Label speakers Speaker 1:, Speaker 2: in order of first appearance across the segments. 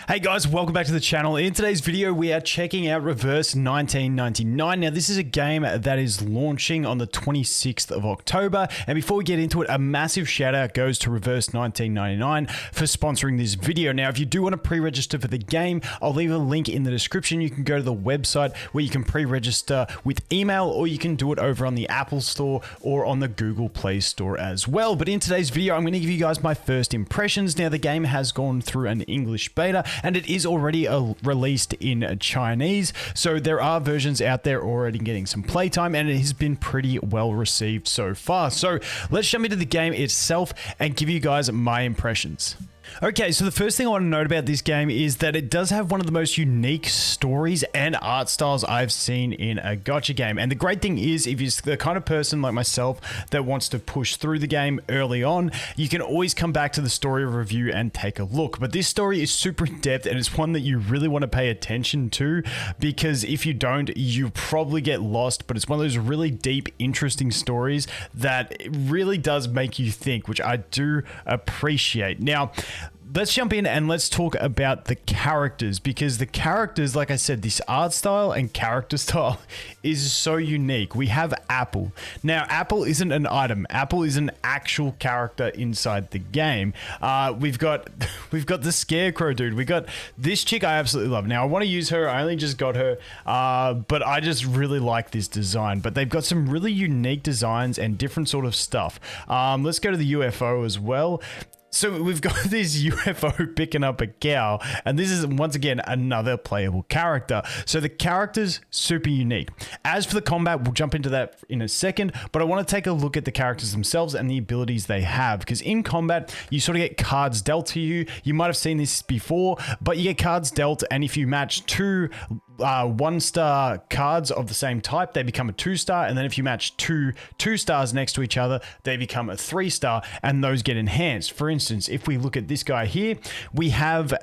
Speaker 1: Hey guys, welcome back to the channel. In today's video, we are checking out Reverse 1999. Now, this is a game that is launching on the 26th of October. And before we get into it, a massive shout out goes to Reverse 1999 for sponsoring this video. Now, if you do want to pre-register for the game, I'll leave a link in the description. You can go to the website where you can pre-register with email, or you can do it over on the Apple Store or on the Google Play Store as well. But in today's video, I'm going to give you guys my first impressions. Now, the game has gone through an English beta, and it is already released in Chinese, so there are versions out there already getting some playtime, and it has been pretty well received so far. So let's jump into the game itself and give you guys my impressions. Okay, so the first thing I want to note about this game is that it does have one of the most unique stories and art styles I've seen in a gacha game. And the great thing is, if you're the kind of person like myself that wants to push through the game early on, you can always come back to the story review and take a look. But this story is super in-depth, and it's one that you really want to pay attention to, because if you don't, you probably get lost. But it's one of those really deep, interesting stories that really does make you think, which I do appreciate. Now, let's jump in and let's talk about the characters, because the characters, like I said, this art style and character style is so unique. We have Apple. Now, Apple isn't an item. Apple is an actual character inside the game. We've got the Scarecrow dude. We got this chick I absolutely love. Now, I want to use her. I only just got her, but I just really like this design. But they've got some really unique designs and different sort of stuff. Let's go to the UFO as well. So we've got this UFO picking up a cow, and this is once again another playable character. So the character's super unique. As for the combat, we'll jump into that in a second, but I want to take a look at the characters themselves and the abilities they have, because in combat, you sort of get cards dealt to you. You might have seen this before, but you get cards dealt, and if you match two 1-star cards of the same type, they become a 2-star, and then if you match two 2-stars next to each other, they become a 3-star, and those get enhanced. For instance, if we look at this guy here, we have,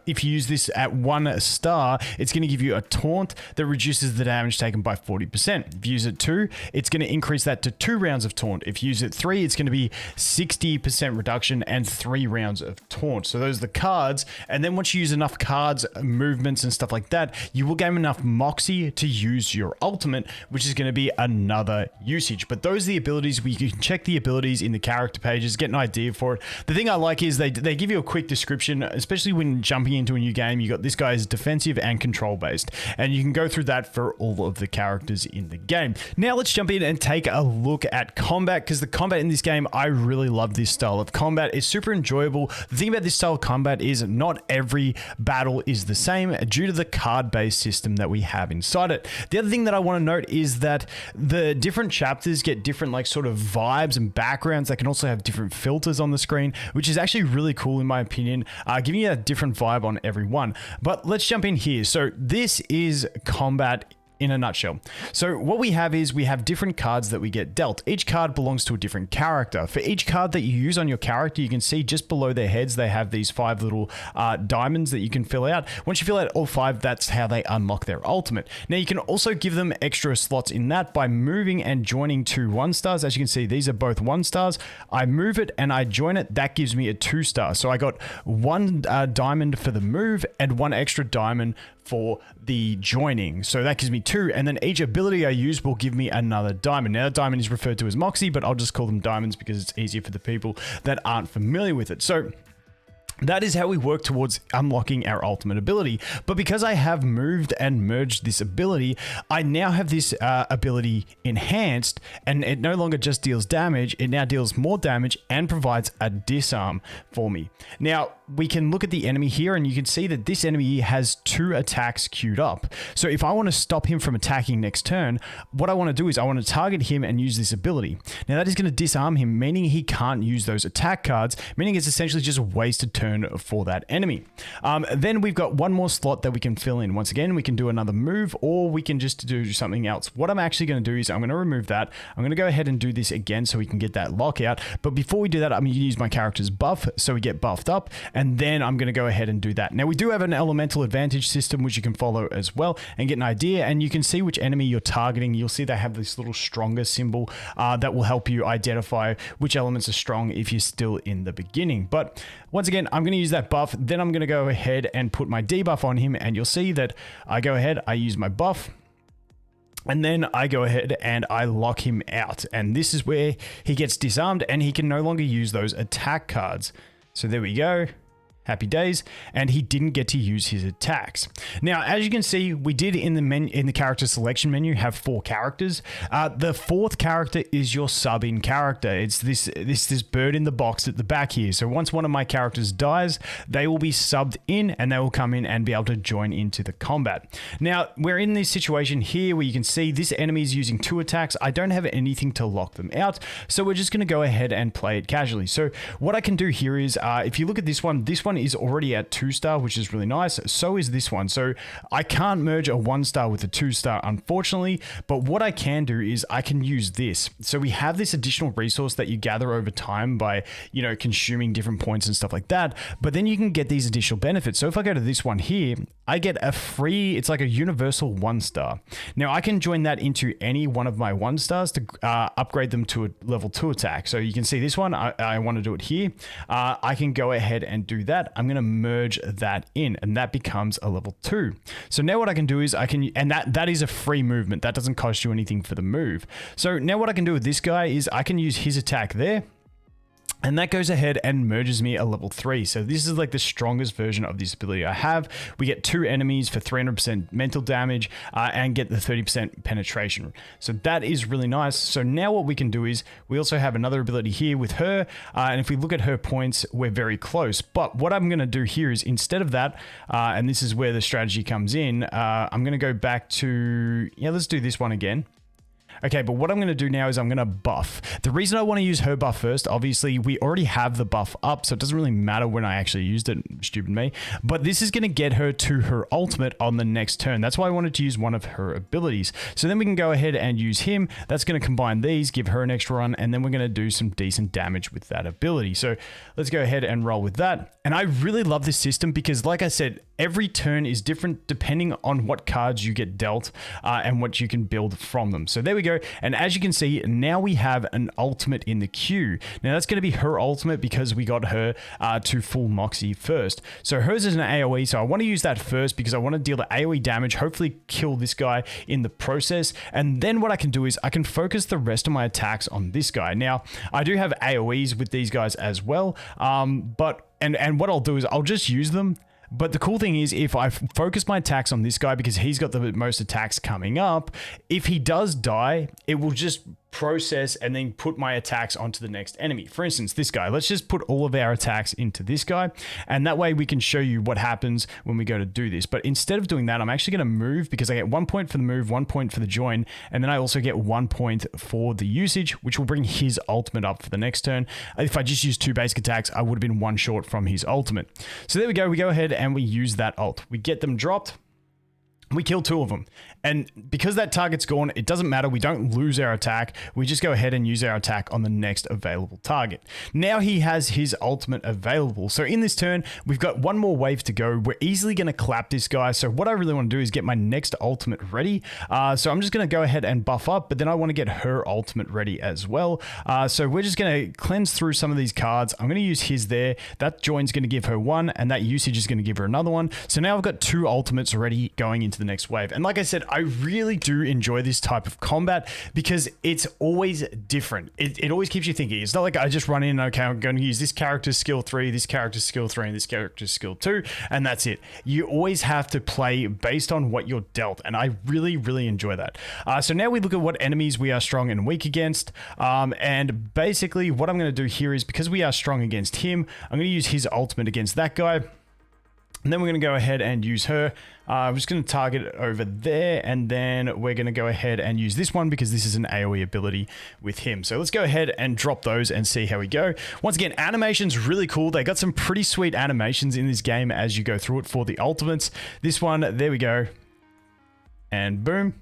Speaker 1: if you use this at 1 star, it's going to give you a taunt that reduces the damage taken by 40%. If you use it 2, it's going to increase that to 2 rounds of taunt. If you use it 3, it's going to be 60% reduction and 3 rounds of taunt. So those are the cards, and then once you use enough cards, movements, and stuff like that, you will gain enough moxie to use your ultimate, which is going to be another usage. But those are the abilities. You can check the abilities in the character pages, get an idea for it. The thing I like is they give you a quick description, especially when jumping into a new game. You got this guy is defensive and control based, and you can go through that for all of the characters in the game. Now let's jump in and take a look at combat, because the combat in this game, I really love this style of combat. It's super enjoyable. The thing about this style of combat is not every battle is the same due to the card-based system that we have inside it. The other thing that I want to note is that the different chapters get different like sort of vibes and backgrounds. They can also have different filters on the screen, which is actually really cool in my opinion, giving you a different vibe on every one. But let's jump in here. So this is combat in a nutshell. So what we have is we have different cards that we get dealt. Each card belongs to a different character. For each card that you use on your character, you can see just below their heads, they have these 5 little diamonds that you can fill out. Once you fill out all 5, that's how they unlock their ultimate. Now you can also give them extra slots in that by moving and joining 2 1-stars. As you can see, these are both 1-stars. I move it and I join it. That gives me a 2-star. So I got 1 diamond for the move and 1 extra diamond for the joining. So that gives me 2, and then each ability I use will give me another diamond. Now, diamond is referred to as Moxie, but I'll just call them diamonds because it's easier for the people that aren't familiar with it. So that is how we work towards unlocking our ultimate ability. But because I have moved and merged this ability, I now have this ability enhanced, and it no longer just deals damage, it now deals more damage and provides a disarm for me. Now, we can look at the enemy here, and you can see that this enemy has 2 attacks queued up. So if I want to stop him from attacking next turn, what I want to do is I want to target him and use this ability. Now that is going to disarm him, meaning he can't use those attack cards, meaning it's essentially just a wasted turn for that enemy. Then we've got 1 more slot that we can fill in. Once again, we can do another move, or we can just do something else. What I'm actually going to do is I'm going to remove that. I'm going to go ahead and do this again so we can get that lockout. But before we do that, I'm going to use my character's buff so we get buffed up. and then I'm going to go ahead and do that. Now we do have an elemental advantage system which you can follow as well and get an idea, and you can see which enemy you're targeting. You'll see they have this little stronger symbol that will help you identify which elements are strong if you're still in the beginning. But once again, I'm going to use that buff, then I'm going to go ahead and put my debuff on him, and you'll see that I go ahead, I use my buff, and then I go ahead and I lock him out. And this is where he gets disarmed and he can no longer use those attack cards. So there we go. Happy days. And he didn't get to use his attacks. Now, as you can see, we did in the character selection menu have 4 characters. The 4th character is your sub-in character. It's this bird in the box at the back here. So once one of my characters dies, they will be subbed in and they will come in and be able to join into the combat. Now, we're in this situation here where you can see this enemy is using 2 attacks. I don't have anything to lock them out. So we're just going to go ahead and play it casually. So what I can do here is, if you look at this one is already at 2-star, which is really nice. So is this one. So I can't merge a 1-star with a 2-star, unfortunately, but what I can do is I can use this. So we have this additional resource that you gather over time by, you know, consuming different points and stuff like that, but then you can get these additional benefits. So if I go to this one here, I get a free, it's like a universal 1-star. Now I can join that into any one of my 1-stars to upgrade them to a level 2 attack. So you can see this one, I want to do it here. I can go ahead and do that. I'm going to merge that in, and that becomes a level 2. So now what I can do is and that is a free movement. That doesn't cost you anything for the move. So now what I can do with this guy is I can use his attack there, and that goes ahead and merges me a level 3. So this is like the strongest version of this ability I have. We get 2 enemies for 300% mental damage and get the 30% penetration. So that is really nice. So now what we can do is we also have another ability here with her. And if we look at her points, we're very close. But what I'm going to do here is instead of that, and this is where the strategy comes in, I'm going to go back to, let's do this one again. Okay, but what I'm going to do now is I'm going to buff. The reason I want to use her buff first, obviously, we already have the buff up, so it doesn't really matter when I actually used it, stupid me. But this is going to get her to her ultimate on the next turn. That's why I wanted to use one of her abilities. So then we can go ahead and use him. That's going to combine these, give her an extra run, and then we're going to do some decent damage with that ability. So let's go ahead and roll with that. And I really love this system because, like I said, every turn is different depending on what cards you get dealt and what you can build from them. So there we go. And as you can see, now we have an ultimate in the queue. Now that's going to be her ultimate because we got her to full Moxie first. So hers is an AoE, so I want to use that first because I want to deal the AoE damage, hopefully kill this guy in the process. And then what I can do is I can focus the rest of my attacks on this guy. Now, I do have AoEs with these guys as well, but what I'll do is I'll just use them. But the cool thing is if I focus my attacks on this guy because he's got the most attacks coming up, if he does die, it will just process and then put my attacks onto the next enemy. For instance, this guy, let's just put all of our attacks into this guy. And that way we can show you what happens when we go to do this. But instead of doing that, I'm actually going to move because I get 1 point for the move, 1 point for the join. And then I also get 1 point for the usage, which will bring his ultimate up for the next turn. If I just used 2 basic attacks, I would have been 1 short from his ultimate. So there we go. We go ahead and we use that ult. We get them dropped. We kill 2 of them. And because that target's gone, it doesn't matter. We don't lose our attack. We just go ahead and use our attack on the next available target. Now he has his ultimate available. So in this turn, we've got 1 more wave to go. We're easily going to clap this guy. So what I really want to do is get my next ultimate ready. So I'm just going to go ahead and buff up, but then I want to get her ultimate ready as well. So we're just going to cleanse through some of these cards. I'm going to use his there. That join's going to give her 1, and that usage is going to give her another 1. So now I've got 2 ultimates ready going into the next wave. And like I said, I really do enjoy this type of combat because it's always different. It always keeps you thinking. It's not like I just run in, okay, I'm going to use this character's skill 3, this character's skill 3, and this character's skill 2, and that's it. You always have to play based on what you're dealt, and I really, really enjoy that. So now we look at what enemies we are strong and weak against, and basically what I'm going to do here is because we are strong against him, I'm going to use his ultimate against that guy. And then we're going to go ahead and use her. I'm just going to target it over there. And then we're going to go ahead and use this one because this is an AoE ability with him. So let's go ahead and drop those and see how we go. Once again, animation's really cool. They got some pretty sweet animations in this game as you go through it for the ultimates. This one, there we go. And boom.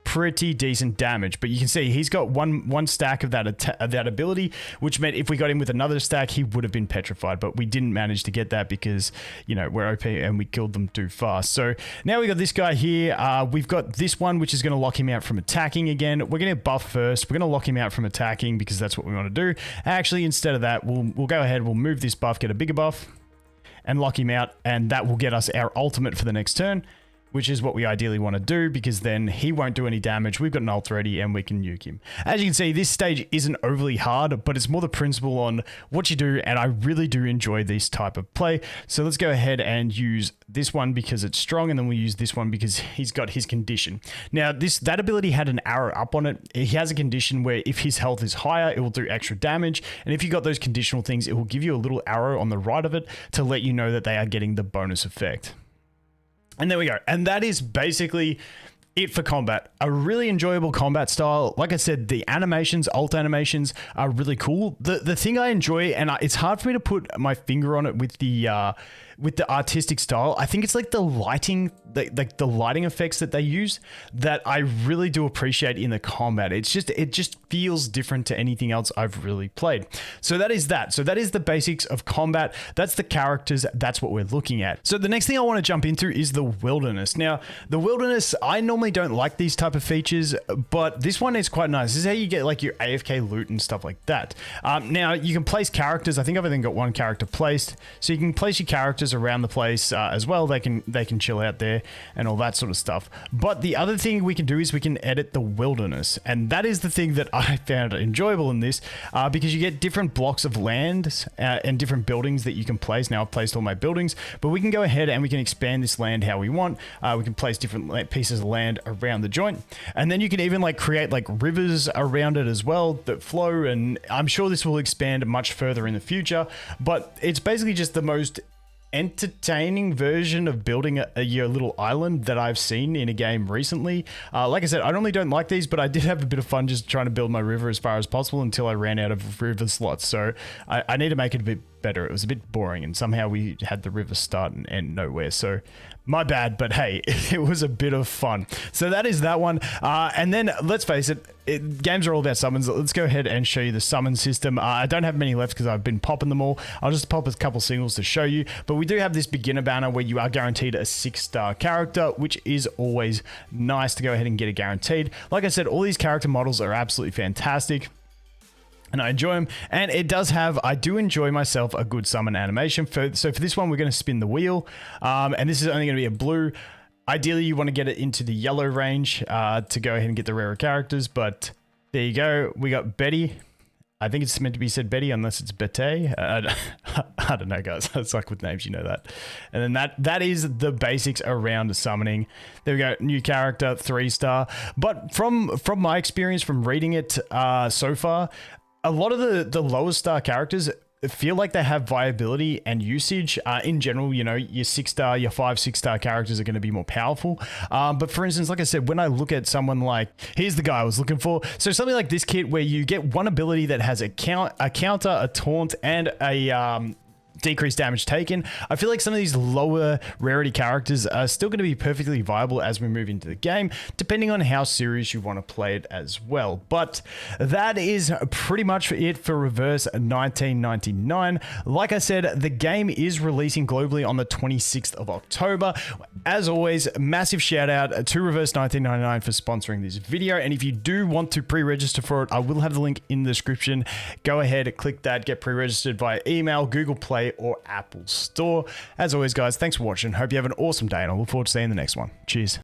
Speaker 1: pretty decent damage. But you can see he's got one stack of that ability, which meant if we got him with another stack, he would have been petrified. But we didn't manage to get that because, you know, we're OP and we killed them too fast. So now we got this guy here. We've got this one, which is going to lock him out from attacking again. We're going to buff first. We're going to lock him out from attacking because that's what we want to do. Actually, instead of that, we'll go ahead, we'll move this buff, get a bigger buff, and lock him out, and that will get us our ultimate for the next turn, which is what we ideally want to do because then he won't do any damage. We've got an ult ready and we can nuke him. As you can see, this stage isn't overly hard, but it's more the principle on what you do, and I really do enjoy this type of play. So let's go ahead and use this one because it's strong, and then we'll use this one because he's got his condition. Now, that ability had an arrow up on it. He has a condition where if his health is higher, it will do extra damage, and if you got those conditional things, it will give you a little arrow on the right of it to let you know that they are getting the bonus effect. And there we go. And that is basically it for combat. A really enjoyable combat style. Like I said, the animations, ult animations are really cool. The thing I enjoy, and it's hard for me to put my finger on it with the artistic style, I think it's like the lighting, the lighting effects that they use that I really do appreciate in the combat. It just feels different to anything else I've really played. So that is that. So that is the basics of combat. That's the characters. That's what we're looking at. So the next thing I want to jump into is the wilderness. Now, the wilderness, I normally don't like these type of features, but this one is quite nice. This is how you get like your AFK loot and stuff like that. Now you can place characters. I think I've only got one character placed, so you can place your characters around the place as well. They can chill out there and all that sort of stuff. But the other thing we can do is we can edit the wilderness, and that is the thing that I found enjoyable in this because you get different blocks of land and different buildings that you can place. Now I've placed all my buildings, but we can go ahead and we can expand this land how we want. We can place different pieces of land around the joint, and then you can even like create like rivers around it as well that flow, and I'm sure this will expand much further in the future, but it's basically just the most entertaining version of building your little island that I've seen in a game recently. Like I said, I normally don't like these, but I did have a bit of fun just trying to build my river as far as possible until I ran out of river slots. So I need to make it a bit better. It was a bit boring, and somehow we had the river start and end nowhere. So my bad, but hey, it was a bit of fun. So that is that one. And then let's face it, games are all about summons. Let's go ahead and show you the summon system. I don't have many left because I've been popping them all. I'll just pop a couple singles to show you. But we do have this beginner banner where you are guaranteed a 6-star character, which is always nice to go ahead and get it guaranteed. Like I said, all these character models are absolutely fantastic, and I enjoy them. And it does have, I do enjoy myself a good summon animation. So for this one, we're going to spin the wheel. And this is only going to be a blue. Ideally, you want to get it into the yellow range to go ahead and get the rarer characters. But there you go. We got Betty. I think it's meant to be said Betty unless it's Bete. I don't know, guys. It's like with names, you know that. And then that is the basics around summoning. There we go. New character, 3-star. But from my experience from reading it so far, a lot of the lower star characters feel like they have viability and usage. In general, you know, your 6-star, your 5-6-star characters are going to be more powerful. But for instance, like I said, when I look at someone like, here's the guy I was looking for. So something like this kit where you get one ability that has a counter, a taunt, and a decreased damage taken. I feel like some of these lower rarity characters are still going to be perfectly viable as we move into the game, depending on how serious you want to play it as well. But that is pretty much it for Reverse 1999. Like I said, the game is releasing globally on the 26th of October. As always, massive shout out to Reverse 1999 for sponsoring this video. And if you do want to pre-register for it, I will have the link in the description. Go ahead, click that, get pre-registered via email, Google Play, or Apple Store. As always, guys, thanks for watching. Hope you have an awesome day, and I look forward to seeing you in the next one. Cheers.